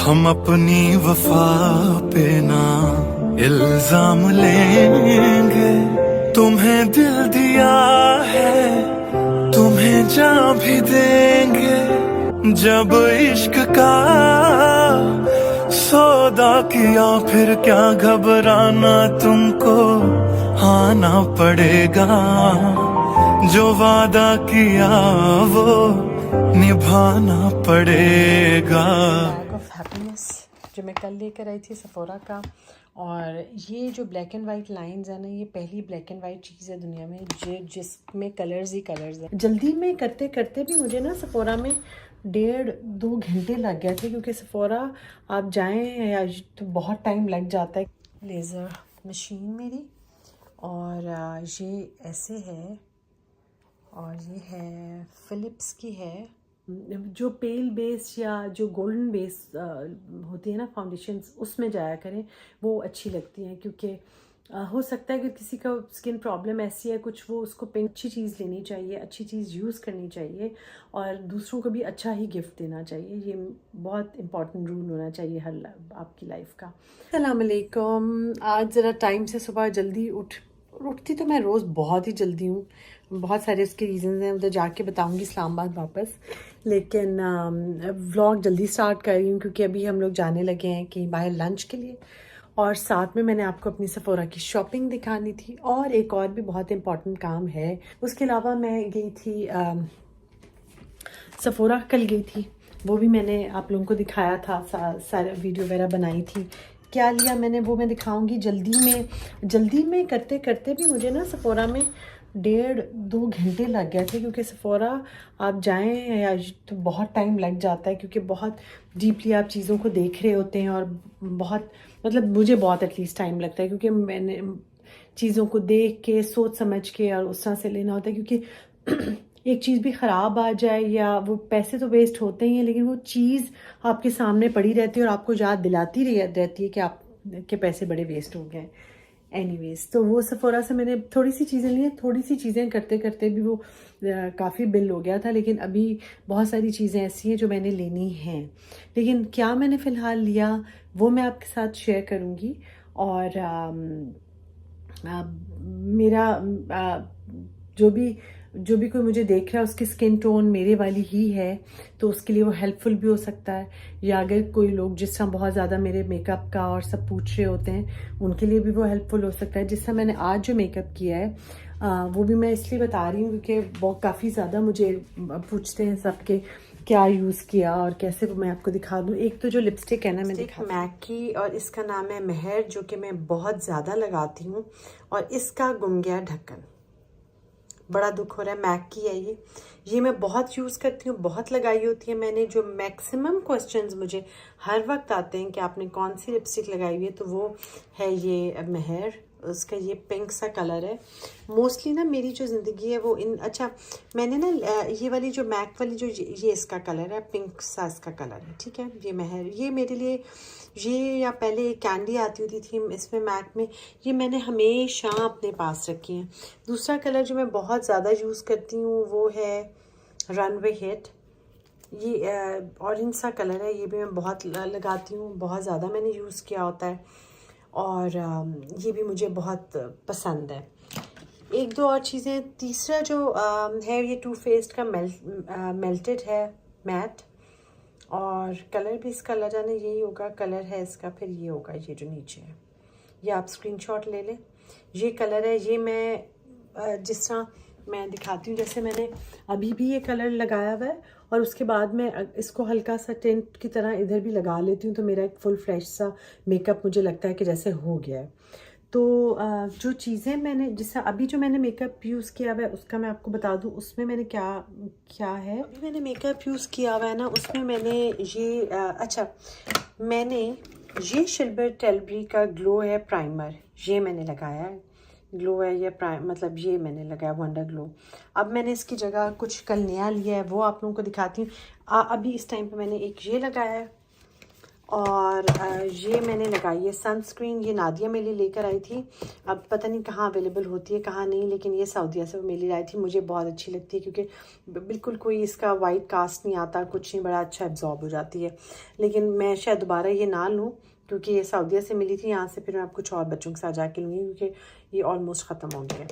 हम अपनी वफा पे ना इल्जाम लेंगे। तुम्हें दिल दिया है, तुम्हें जान भी देंगे। जब इश्क का सौदा किया फिर क्या घबराना, तुमको आना पड़ेगा। जो वादा किया वो निभाना पड़ेगा। बैग ऑफ हैप्पीनेस जो मैं कल लेकर आई थी सफोरा का, और ये जो ब्लैक एंड वाइट लाइंस है ना, ये पहली ब्लैक एंड वाइट चीज़ है दुनिया में जिसमें कलर्स ही कलर्स हैं। जल्दी में करते करते भी मुझे ना सफोरा में 1.5-2 घंटे लग गए थे, क्योंकि सफोरा आप जाएं या तो बहुत टाइम लग जाता है। लेज़र मशीन मेरी, और ये ऐसे है, और ये है फ़िलिप्स की है। जो पेल बेस या जो गोल्डन बेस होती है ना फाउंडेशंस, उसमें जाया करें, वो अच्छी लगती हैं। क्योंकि हो सकता है कि किसी का स्किन प्रॉब्लम ऐसी है कुछ, वो उसको पिंक अच्छी चीज़ लेनी चाहिए, अच्छी चीज़ यूज़ करनी चाहिए, और दूसरों को भी अच्छा ही गिफ्ट देना चाहिए। ये बहुत इंपॉर्टेंट रूल होना चाहिए हर आपकी लाइफ का। अस्सलाम वालेकुम। आज ज़रा टाइम से सुबह जल्दी उठती तो मैं रोज़ बहुत ही जल्दी हूँ। बहुत सारे उसके रीज़न्स हैं, उधर जाके बताऊँगी इस्लामाबाद वापस। लेकिन व्लॉग जल्दी स्टार्ट कर रही हूँ क्योंकि अभी हम लोग जाने लगे हैं कि बाहर लंच के लिए, और साथ में मैंने आपको अपनी सफोरा की शॉपिंग दिखानी थी, और एक और भी बहुत इम्पॉर्टेंट काम है। उसके अलावा मैं गई थी सफोरा, कल गई थी, वो भी मैंने आप लोगों को दिखाया था, सारे वीडियो वगैरह बनाई थी। क्या लिया मैंने वो मैं दिखाऊंगी। जल्दी में करते करते भी मुझे ना सफोरा में 1.5-2 घंटे लग गए थे, क्योंकि सफोरा आप जाएं या तो बहुत टाइम लग जाता है, क्योंकि बहुत डीपली आप चीज़ों को देख रहे होते हैं, और बहुत मतलब मुझे बहुत एटलीस्ट टाइम लगता है, क्योंकि मैंने चीज़ों को देख के सोच समझ के और उस तरह से लेना होता है। क्योंकि एक चीज़ भी ख़राब आ जाए, या वो पैसे तो वेस्ट होते ही हैं, लेकिन वो चीज़ आपके सामने पड़ी रहती है और आपको याद दिलाती रहती है कि आपके पैसे बड़े वेस्ट हो गए। एनीवेज, तो वो सफोरा से मैंने थोड़ी सी चीज़ें ली हैं। थोड़ी सी चीज़ें करते करते भी वो काफ़ी बिल हो गया था, लेकिन अभी बहुत सारी चीज़ें ऐसी हैं जो मैंने लेनी हैं। लेकिन क्या मैंने फ़िलहाल लिया वो मैं आपके साथ शेयर करूँगी। और मेरा जो भी कोई मुझे देख रहा है उसकी स्किन टोन मेरे वाली ही है, तो उसके लिए वो हेल्पफुल भी हो सकता है। या अगर कोई लोग जिस तरह बहुत ज़्यादा मेरे मेकअप का और सब पूछ रहे होते हैं, उनके लिए भी वो हेल्पफुल हो सकता है। जिस तरह मैंने आज जो मेकअप किया है वो भी मैं इसलिए बता रही हूँ क्योंकि बहुत काफ़ी ज़्यादा मुझे पूछते हैं सबके क्या यूज़ किया और कैसे, मैं आपको दिखा दूँ। एक तो जो लिपस्टिक है ना, मैं दिखा मैक की, और इसका नाम है महर, जो कि मैं बहुत ज़्यादा लगाती हूँ, और इसका गुम गया ढक्कन, बड़ा दुख हो रहा है। मैक की है ये मैं बहुत यूज़ करती हूँ, बहुत लगाई होती है मैंने। जो मैक्सिमम क्वेश्चंस मुझे हर वक्त आते हैं कि आपने कौन सी लिपस्टिक लगाई हुई है, तो वो है ये महर। उसका ये पिंक सा कलर है। मोस्टली ना मेरी जो ज़िंदगी है वो अच्छा मैंने ना ये वाली जो मैक वाली जो ये इसका कलर है, पिंक सा इसका कलर है, ठीक है। ये महर, ये मेरे लिए, ये या पहले एक कैंडी आती होती थी इसमें मैक में, ये मैंने हमेशा अपने पास रखी हैं। दूसरा कलर जो मैं बहुत ज़्यादा यूज़ करती हूँ वो है रनवे हिट। ये ऑरेंज सा कलर है, ये भी मैं बहुत लगाती हूँ, बहुत ज़्यादा मैंने यूज़ किया होता है, और ये भी मुझे बहुत पसंद है। एक दो और चीज़ें। तीसरा जो है ये टू फेस्ड का मेल्टेड है मैट, और कलर भी इसका अल्लाह जाने यही होगा, कलर है इसका, फिर ये होगा ये जो नीचे है, ये आप स्क्रीनशॉट ले लें। ये कलर है, ये मैं जिस तरह मैं दिखाती हूँ, जैसे मैंने अभी भी ये कलर लगाया हुआ है, और उसके बाद मैं इसको हल्का सा टेंट की तरह इधर भी लगा लेती हूँ, तो मेरा एक फुल फ्रेश सा मेकअप मुझे लगता है कि जैसे हो गया है। तो जो चीज़ें मैंने, जैसे अभी जो मैंने मेकअप यूज़ किया हुआ है उसका मैं आपको बता दूँ, उसमें मैंने क्या है। अभी मैंने मेकअप यूज़ किया हुआ है ना, उसमें मैंने ये अच्छा मैंने ये शिल्बर टेलबरी का ग्लो है प्राइमर, ये मैंने लगाया है। ग्लो है ये मतलब ये मैंने लगाया वंडर ग्लो। अब मैंने इसकी जगह कुछ कल नया लिया है, वो आप लोगों को दिखाती हूँ। अभी इस टाइम पे मैंने एक ये लगाया है, और ये मैंने लगाई है सनस्क्रीन। ये नादिया मेरे लिए लेकर आई थी, अब पता नहीं कहाँ अवेलेबल होती है कहाँ नहीं, लेकिन ये सऊदीया से वो मेरे लिए आई थी। मुझे बहुत अच्छी लगती है क्योंकि बिल्कुल कोई इसका वाइट कास्ट नहीं आता, कुछ नहीं, बड़ा अच्छा एब्जॉर्ब हो जाती है। लेकिन मैं शायद दोबारा ये ना लूँ क्योंकि ये सऊदीया से मिली थी। यहाँ से फिर मैं आप कुछ और बच्चों के साथ जाके लूँगी क्योंकि ये ऑलमोस्ट ख़त्म हो गया है।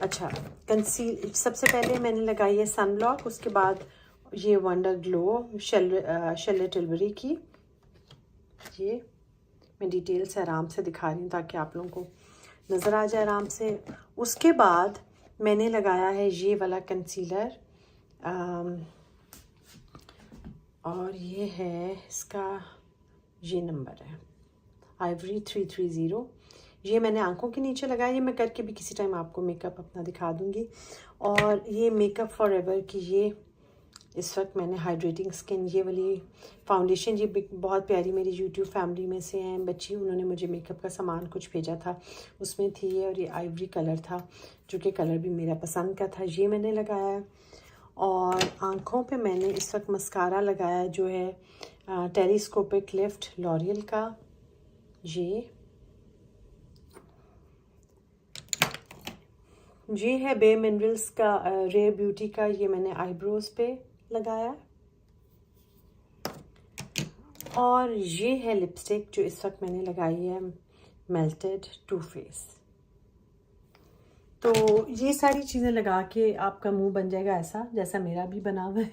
अच्छा, कंसील सबसे पहले मैंने लगाई है सनब्लॉक, उसके बाद ये वंडर ग्लो शर्लेट टिल्बरी की। ये मैं डिटेल से आराम से दिखा रही हूँ ताकि आप लोगों को नज़र आ जाए आराम से। उसके बाद मैंने लगाया है ये वाला कंसीलर, और ये है इसका, ये नंबर है आइवरी 330। ये मैंने आंखों के नीचे लगाया, ये मैं करके भी किसी टाइम आपको मेकअप अपना दिखा दूँगी। और ये मेकअप फॉरएवर की ये इस वक्त मैंने हाइड्रेटिंग स्किन ये वाली फाउंडेशन, ये बहुत प्यारी मेरी यूट्यूब फैमिली में से हैं बच्ची, उन्होंने मुझे मेकअप का सामान कुछ भेजा था, उसमें थी ये, और ये आइवरी कलर था जो कि कलर भी मेरा पसंद का था, ये मैंने लगाया है। और आँखों पे मैंने इस वक्त मस्कारा लगाया जो है टेलीस्कोपिक लिफ्ट लॉरियल का। ये है बे मिनरल्स का रेयर ब्यूटी का, ये मैंने आईब्रोज पे लगाया। और ये है लिपस्टिक जो इस वक्त मैंने लगाई है मेल्टेड टू फेस। तो ये सारी चीज़ें लगा के आपका मुंह बन जाएगा ऐसा जैसा मेरा भी बना हुआ है,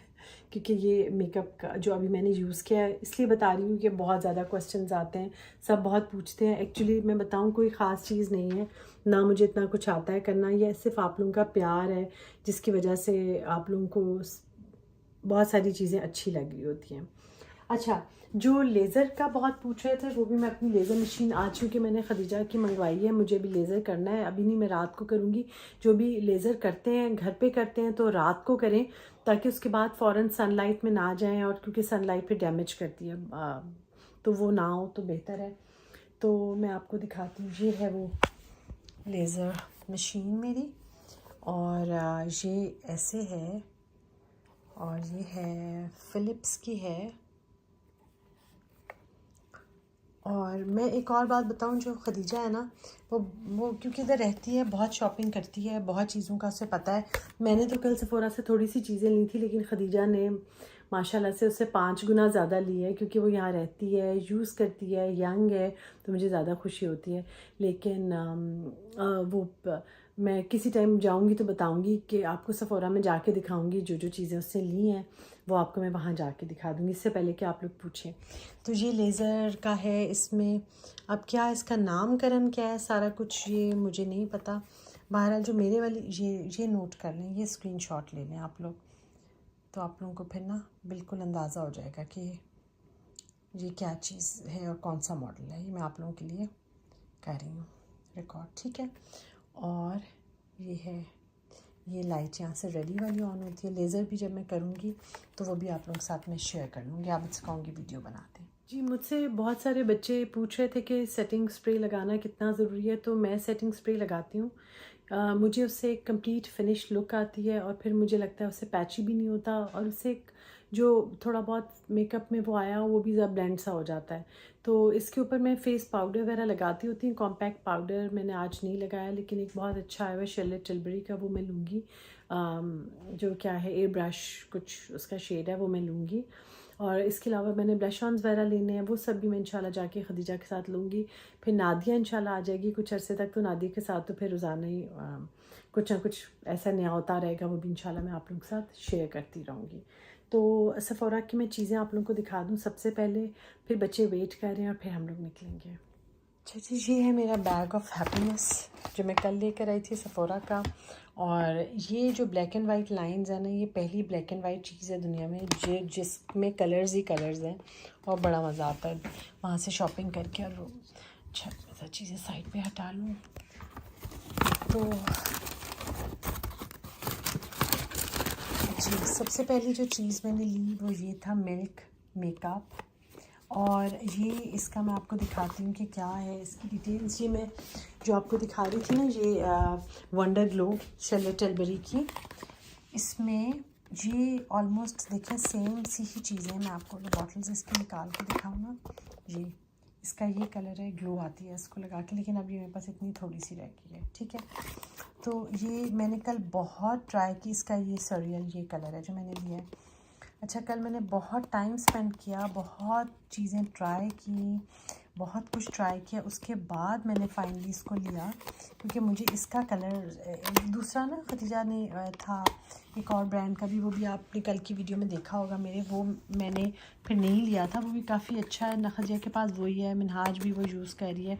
क्योंकि ये मेकअप का जो अभी मैंने यूज़ किया है, इसलिए बता रही हूँ कि बहुत ज़्यादा क्वेश्चंस आते हैं, सब बहुत पूछते हैं। एक्चुअली मैं बताऊँ कोई ख़ास चीज़ नहीं है, ना मुझे इतना कुछ आता है करना, यह सिर्फ आप लोगों का प्यार है जिसकी वजह से आप लोगों को बहुत सारी चीज़ें अच्छी लग रही होती हैं। अच्छा, जो लेज़र का बहुत पूछ रहे थे, वो भी मैं अपनी लेज़र मशीन आज चूँकि मैंने खदीजा की मंगवाई है, मुझे भी लेज़र करना है, अभी नहीं, मैं रात को करूँगी। जो भी लेज़र करते हैं घर पे करते हैं तो रात को करें ताकि उसके बाद फ़ौरन सनलाइट में ना जाएं, और क्योंकि सनलाइट पे डैमेज करती है तो वो ना हो तो बेहतर है। तो मैं आपको दिखाती हूँ, ये है वो लेज़र मशीन मेरी, और ये ऐसे है, और ये है फ़िलिप्स की है। और मैं एक और बात बताऊं, जो खदीजा है ना, वो क्योंकि इधर रहती है, बहुत शॉपिंग करती है, बहुत चीज़ों का उसे पता है। मैंने तो कल सेफोरा से थोड़ी सी चीज़ें ली थी, लेकिन खदीजा ने माशाल्लाह से उससे 5 गुना ज़्यादा ली है, क्योंकि वो यहाँ रहती है, यूज़ करती है, यंग है, तो मुझे ज़्यादा खुशी होती है। लेकिन वो मैं किसी टाइम जाऊंगी तो बताऊंगी कि आपको सेफोरा में जाके दिखाऊंगी, जो जो चीज़ें उससे ली हैं वो आपको मैं वहाँ जाके दिखा दूंगी, इससे पहले कि आप लोग पूछें। तो ये लेज़र का है, इसमें अब क्या इसका नामकरण क्या है सारा कुछ ये मुझे नहीं पता। बहरहाल जो मेरे वाली ये नोट कर लें, ये स्क्रीनशॉट ले लें आप लोग, तो आप लोगों को फिर ना बिल्कुल अंदाज़ा हो जाएगा कि ये क्या चीज़ है और कौन सा मॉडल है। ये मैं आप लोगों के लिए कर रही हूँ रिकॉर्ड, ठीक है। और ये है, ये लाइट यहाँ से रेडी वाली ऑन होती है। लेज़र भी जब मैं करूँगी तो वो भी आप लोगों के साथ में शेयर कर लूँगी, आप मुझसे कहूँगी वीडियो बनाते हैं। जी, मुझसे बहुत सारे बच्चे पूछ रहे थे कि सेटिंग स्प्रे लगाना कितना ज़रूरी है, तो मैं सेटिंग स्प्रे लगाती हूँ। मुझे उससे एक कंप्लीट फिनिश लुक आती है, और फिर मुझे लगता है उससे पैची भी नहीं होता, और उससे जो थोड़ा बहुत मेकअप में वो आया वो भी ज़रा ब्लेंड सा हो जाता है। तो इसके ऊपर मैं फेस पाउडर वगैरह लगाती होती हूँ। कॉम्पैक्ट पाउडर मैंने आज नहीं लगाया, लेकिन एक बहुत अच्छा आया हुआ शर्लेट टिल्बरी का, वो मैं लूँगी। जो क्या है, एयर ब्रश कुछ उसका शेड है, वो मैं लूँगी। और इसके अलावा मैंने ब्लश ऑन्स वगैरह लेने हैं, वो सब भी मैं इंशाल्लाह जाके खदीजा के साथ लूँगी। फिर नादिया इंशाल्लाह आ जाएगी कुछ अरसे तक, तो नादिया के साथ तो फिर रोज़ाना ही कुछ ना कुछ ऐसा नया होता रहेगा, वो भी इंशाल्लाह मैं आप लोगों के साथ शेयर करती रहूँगी। तो सेफोरा की मैं चीज़ें आप लोगों को दिखा दूँ सबसे पहले, फिर बच्चे वेट कर रहे हैं और फिर हम लोग निकलेंगे। अच्छा जी, ये है मेरा बैग ऑफ हैप्पीनेस जो मैं कल लेकर आई थी सेफोरा का। और ये जो ब्लैक एंड वाइट लाइंस है ना, ये पहली ब्लैक एंड वाइट चीज़ है दुनिया में जिसमें कलर्स ही कलर्स हैं, और बड़ा मज़ा आता है वहाँ से शॉपिंग करके। और अच्छा, ऐसा चीज़ें साइड पे हटा लूँ तो जी, सबसे पहली जो चीज़ मैंने ली वो ये था मिल्क मेकअप। और ये इसका मैं आपको दिखाती हूँ कि क्या है इसकी डिटेल्स। ये मैं जो आपको दिखा रही थी ना, ये वंडर ग्लो शर्लेट टिल्बरी की, इसमें ये ऑलमोस्ट देखें सेम सी ही चीज़ें हैं। मैं आपको अगर बॉटल्स इसकी निकाल के दिखाऊँ ना, ये इसका ये कलर है, ग्लो आती है इसको लगा के, लेकिन अभी मेरे पास इतनी थोड़ी सी रह गई है, ठीक है। तो ये मैंने कल बहुत ट्राई की, इसका ये सरियल ये कलर है जो मैंने लिया है। अच्छा, कल मैंने बहुत टाइम स्पेंड किया, बहुत चीज़ें ट्राई की, बहुत कुछ ट्राई किया, उसके बाद मैंने फाइनली इसको लिया, क्योंकि मुझे इसका कलर दूसरा ना खदीजा ने था एक और ब्रांड का भी, वो भी आपने कल की वीडियो में देखा होगा मेरे, वो मैंने फिर नहीं लिया था। वो भी काफ़ी अच्छा है, नखदिया के पास वही है, मिनहाज भी वो यूज़ कर रही है,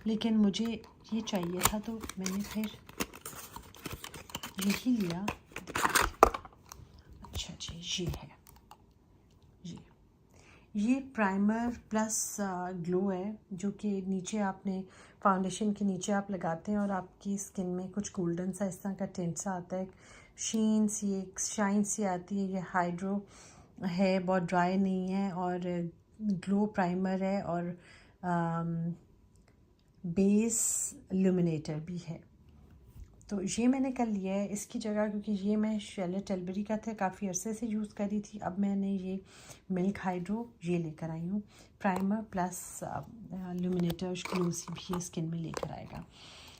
लेकिन मुझे ये चाहिए था तो मैंने फिर यही लिया। अच्छा जी, ये है, ये प्राइमर प्लस ग्लो है, जो कि नीचे आपने फाउंडेशन के नीचे आप लगाते हैं और आपकी स्किन में कुछ गोल्डन सा इस तरह का टिंट सा आता है, शीन सी, एक शाइन सी आती है। ये हाइड्रो है, बहुत ड्राई नहीं है, और ग्लो प्राइमर है, और बेस इल्यूमिनेटर भी है। तो ये मैंने कल लिया है इसकी जगह, क्योंकि ये मैं शैले टेलबरी का था, काफ़ी अरसे से यूज़ करी थी। अब मैंने ये मिल्क हाइड्रो ये लेकर आई हूँ, प्राइमर प्लस इल्यूमिनेटर ग्लोसी भी ये स्किन में लेकर आएगा।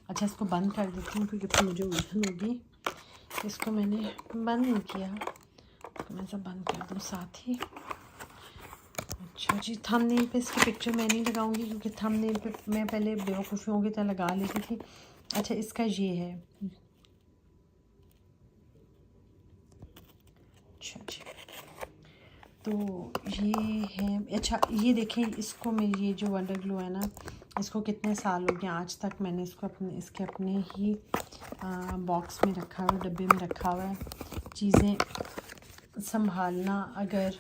अच्छा, इसको बंद कर देती हूँ क्योंकि फिर मुझे उलझन होगी। इसको मैंने बंद नहीं किया, तो मैं सब बंद कर दूँ साथ ही। अच्छा जी, थंबनेल पे इसकी पिक्चर मैं नहीं लगाऊंगी, क्योंकि थंबनेल पे मैं पहले बेवकूफ़ियों की तरह लगा लेती थी। अच्छा, इसका ये है, अच्छा जी, तो ये है। अच्छा, ये देखें, इसको मेरी ये जो वंडर ग्लो है ना, इसको कितने साल हो गए, आज तक मैंने इसको अपने ही बॉक्स में रखा हुआ है, डब्बे में रखा हुआ है। चीज़ें संभालना अगर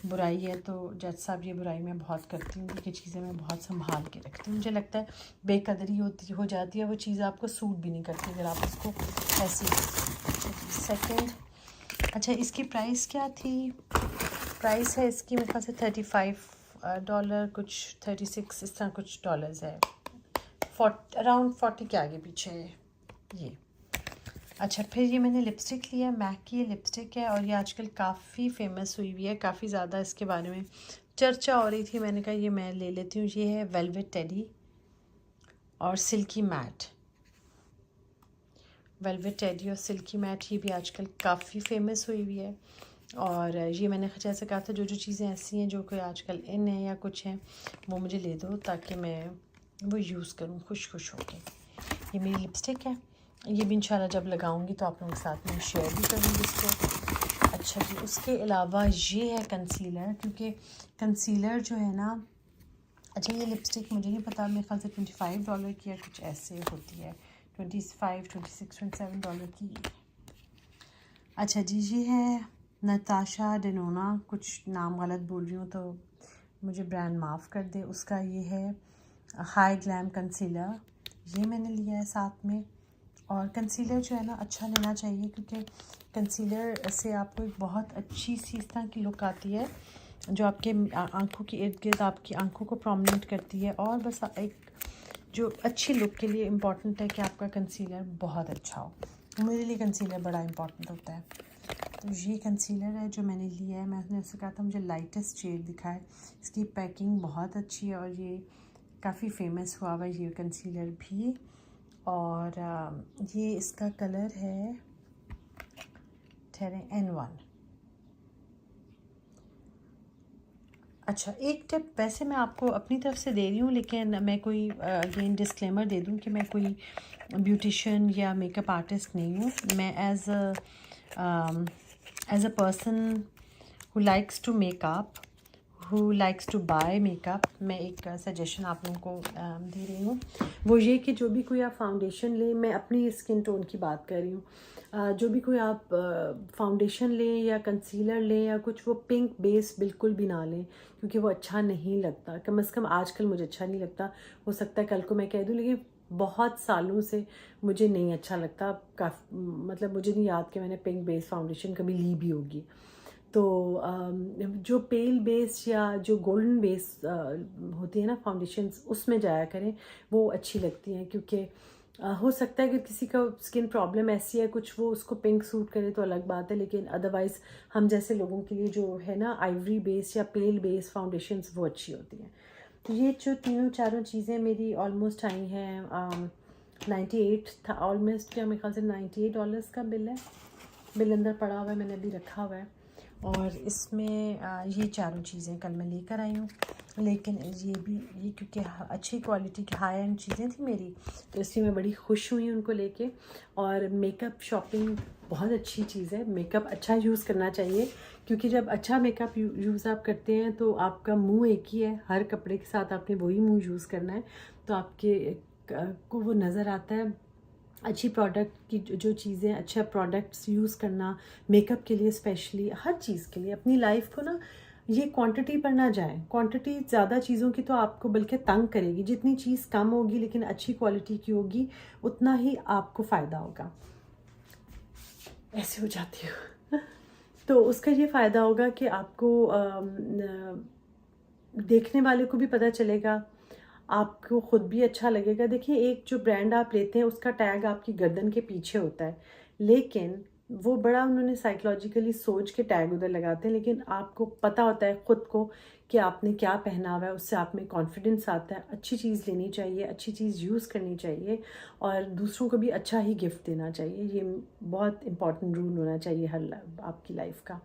बुराई है तो जज साहब ये बुराई मैं बहुत करती हूँ, क्योंकि चीज़ें मैं बहुत संभाल के रखती हूँ। मुझे लगता है बेकदरी हो जाती है, वो चीज़ आपको सूट भी नहीं करती अगर आप उसको ऐसे। सेकंड, अच्छा, इसकी प्राइस क्या थी? प्राइस है इसकी मेरे ख्याल से $35 कुछ 36 इस तरह कुछ डॉलर्स है, अराउंड 40 के आगे पीछे है ये। अच्छा, फिर ये मैंने लिपस्टिक लिया, मैक की ये लिपस्टिक है, और ये आजकल काफ़ी फेमस हुई हुई है, काफ़ी ज़्यादा इसके बारे में चर्चा हो रही थी। मैंने कहा ये मैं ले लेती हूँ। ये है वेलवेट टेडी और सिल्की मैट, वेलवेट टेडी और सिल्की मैट, ये भी आजकल काफ़ी फेमस हुई हुई है। और ये मैंने जैसे कहा था, जो जो चीज़ें ऐसी हैं जो कोई आजकल इन है या कुछ हैं, वो मुझे ले दो ताकि मैं वो यूज़ करूँ खुश होके। ये मेरी लिपस्टिक है, ये भी इंशाल्लाह जब लगाऊंगी तो आप लोगों के साथ में शेयर भी करूँगी इसको। अच्छा जी, उसके अलावा ये है कंसीलर, क्योंकि कंसीलर जो है ना, अच्छा, ये लिपस्टिक मुझे नहीं पता, मेरे ख्याल से $25 की या कुछ ऐसे होती है, 25, 26, $27 की। अच्छा जी, ये है नताशा डेनोना, कुछ नाम गलत बोल रही हूँ तो मुझे ब्रांड माफ़ कर दे। उसका ये है हाई ग्लैम कंसीलर, ये मैंने लिया है साथ में। और कंसीलर जो है ना, अच्छा लेना चाहिए, क्योंकि कंसीलर से आपको एक बहुत अच्छी सी इस तरह की लुक आती है, जो आपके आंखों के इर्द गिर्द आपकी आंखों को प्रोमिनेंट करती है। और बस एक जो अच्छी लुक के लिए इम्पॉर्टेंट है कि आपका कंसीलर बहुत अच्छा हो। मेरे लिए कंसीलर बड़ा इम्पॉर्टेंट होता है। तो ये कंसीलर है जो मैंने लिया है, मैंने उससे कहा था मुझे लाइटेस्ट शेड दिखाए। इसकी पैकिंग बहुत अच्छी है, और ये काफ़ी फेमस हुआ हुआ ये कंसीलर भी। और ये इसका कलर है N1। अच्छा, एक टिप वैसे मैं आपको अपनी तरफ से दे रही हूँ, लेकिन मैं कोई अगेन डिस्क्लेमर दे दूँ कि मैं कोई ब्यूटिशियन या मेकअप आर्टिस्ट नहीं हूँ। मैं as a person who likes to makeup, who likes to buy makeup, मैं एक सजेशन आप लोगों को दे रही हूँ। वो ये कि जो भी कोई आप फाउंडेशन लें, मैं अपनी स्किन टोन की बात कर रही हूँ, जो भी कोई आप फाउंडेशन लें या कंसीलर लें या कुछ, वो पिंक बेस बिल्कुल भी ना लें, क्योंकि वो अच्छा नहीं लगता। कम से कम आजकल मुझे अच्छा नहीं लगता, हो सकता है कल को मैं कह दूँ, लेकिन बहुत सालों से मुझे नहीं अच्छा लगता। मतलब मुझे नहीं याद कि मैंने पिंक बेस फाउंडेशन कभी ली भी होगी। तो जो पेल बेस या जो गोल्डन बेस होती है ना फाउंडेशंस, उसमें जाया करें, वो अच्छी लगती हैं, क्योंकि हो सकता है कि किसी का स्किन प्रॉब्लम ऐसी है कुछ, वो उसको पिंक सूट करे तो अलग बात है, लेकिन अदरवाइज़ हम जैसे लोगों के लिए जो है ना आइवरी बेस या पेल बेस फाउंडेशंस वो अच्छी होती हैं। तो ये जो तीनों चारों चीज़ें मेरी ऑलमोस्ट आई हैं 98 था ऑलमोस्ट, क्या मेरे ख्याल से $98 का बिल है। बिल अंदर पड़ा हुआ है, मैंने अभी रखा हुआ है। और इसमें ये चारों चीज़ें कल मैं लेकर आई हूँ, लेकिन ये क्योंकि अच्छी क्वालिटी की हाई एंड चीज़ें थी मेरी, तो इसलिए मैं बड़ी खुश हुई उनको लेके। और मेकअप शॉपिंग बहुत अच्छी चीज़ है, मेकअप अच्छा यूज़ करना चाहिए, क्योंकि जब अच्छा मेकअप यूज़ आप करते हैं तो आपका मुंह एक ही है, हर कपड़े के साथ आपने वही मुंह यूज़ करना है, तो आपके को वो नज़र आता है। अच्छी प्रोडक्ट की जो चीज़ें, अच्छा प्रोडक्ट्स यूज़ करना मेकअप के लिए, स्पेशली हर चीज़ के लिए अपनी लाइफ को ना, ये क्वांटिटी पर ना जाए। क्वांटिटी ज़्यादा चीज़ों की तो आपको बल्कि तंग करेगी, जितनी चीज़ कम होगी लेकिन अच्छी क्वालिटी की होगी उतना ही आपको फ़ायदा होगा। ऐसे हो जाती हूँ तो उसका ये फ़ायदा होगा कि आपको देखने वाले को भी पता चलेगा, आपको ख़ुद भी अच्छा लगेगा। देखिए, एक जो ब्रांड आप लेते हैं उसका टैग आपकी गर्दन के पीछे होता है, लेकिन वो बड़ा उन्होंने साइकोलॉजिकली सोच के टैग उधर लगाते हैं, लेकिन आपको पता होता है ख़ुद को कि आपने क्या पहना हुआ है, उससे आप में कॉन्फिडेंस आता है। अच्छी चीज़ लेनी चाहिए, अच्छी चीज़ यूज़ करनी चाहिए और दूसरों को भी अच्छा ही गिफ्ट देना चाहिए। ये बहुत इंपॉर्टेंट रूल होना चाहिए हर आपकी लाइफ का।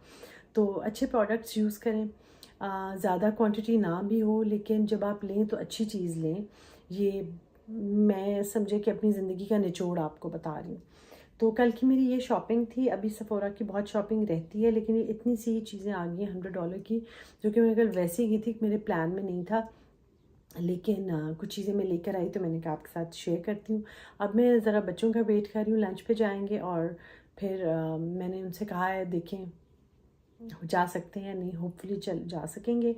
तो अच्छे प्रोडक्ट्स यूज़ करें, ज़्यादा क्वांटिटी ना भी हो, लेकिन जब आप लें तो अच्छी चीज़ लें। ये मैं समझे कि अपनी ज़िंदगी का निचोड़ आपको बता रही हूँ। तो कल की मेरी ये शॉपिंग थी। अभी सेफोरा की बहुत शॉपिंग रहती है, लेकिन ये इतनी सी चीज़ें आ गई हैं $100 की, जो कि मैं कल वैसे ही गई थी, मेरे प्लान में नहीं था, लेकिन कुछ चीज़ें मैं लेकर आई तो मैंने कहा आपके साथ शेयर करती हूँ। अब मैं ज़रा बच्चों का वेट कर रही हूँ, लंच पे जाएंगे और फिर मैंने उनसे कहा है देखें जा सकते हैं या नहीं, होपफुली चल जा सकेंगे।